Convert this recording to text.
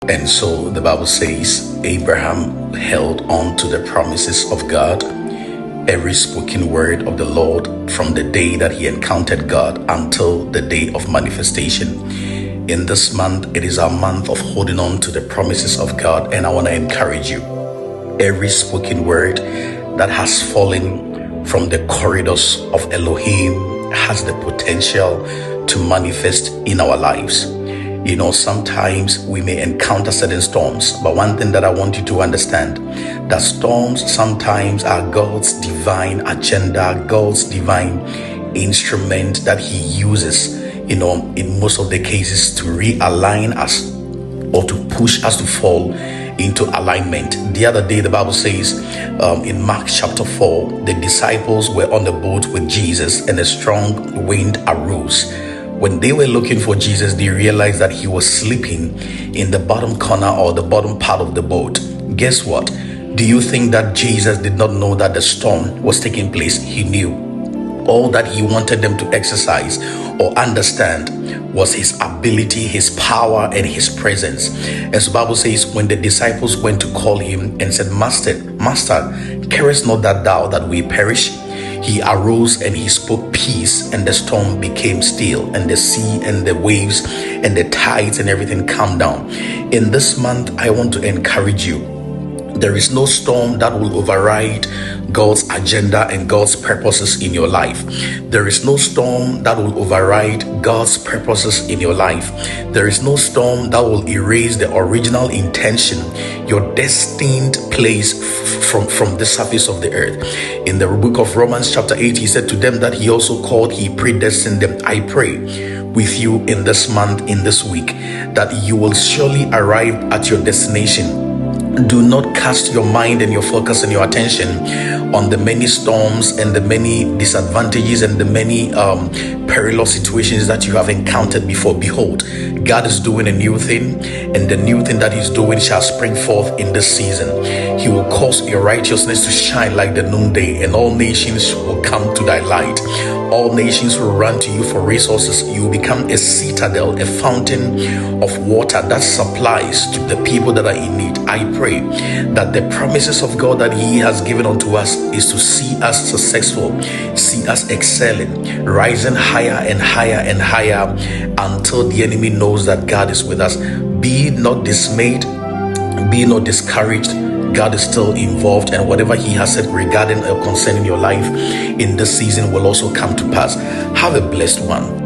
And so the Bible says Abraham held on to the promises of God, every spoken word of the Lord from the day that he encountered God until the day of manifestation. In this month, it is our month of holding on to the promises of God, and I want to encourage you. Every spoken word that has fallen from the corridors of Elohim has the potential to manifest in our lives. You know, sometimes we may encounter certain storms, but one thing that I want you to understand, that storms sometimes are God's divine agenda, God's divine instrument that he uses, you know, in most of the cases to realign us or to push us to fall into alignment. The other day, the Bible says in Mark chapter 4, the disciples were on the boat with Jesus and a strong wind arose. When they were looking for Jesus, they realized that he was sleeping in the bottom corner or the bottom part of the boat. Guess what? Do you think that Jesus did not know that the storm was taking place? He knew. All that he wanted them to exercise or understand was his ability, his power, and his presence. As the Bible says, when the disciples went to call him and said, Master, carest not that thou that we perish? He arose and he spoke peace, and the storm became still, and the sea and the waves and the tides and everything calmed down. In this month, I want to encourage you. There is no storm that will override God's agenda and God's purposes in your life. There is no storm that will override God's purposes in your life. There is no storm that will erase the original intention, your destined place from the surface of the earth. In the book of Romans chapter 8, he said, to them that he also called, he predestined them. I pray with you in this month, in this week, that you will surely arrive at your destination. Do not cast your mind and your focus and your attention on the many storms and the many disadvantages and the many perilous situations that you have encountered before. Behold, God is doing a new thing, and the new thing that he's doing shall spring forth in this season. He will cause your righteousness to shine like the noonday, and all nations will come to thy light. All nations will run to you for resources. You will become a citadel, a fountain of water that supplies to the people that are in need. I pray that the promises of God that he has given unto us is to see us successful, see us excelling, rising higher and higher and higher until the enemy knows that God is with us. Be not dismayed, be not discouraged. God is still involved, and whatever he has said regarding or concerning your life in this season will also come to pass. Have a blessed one.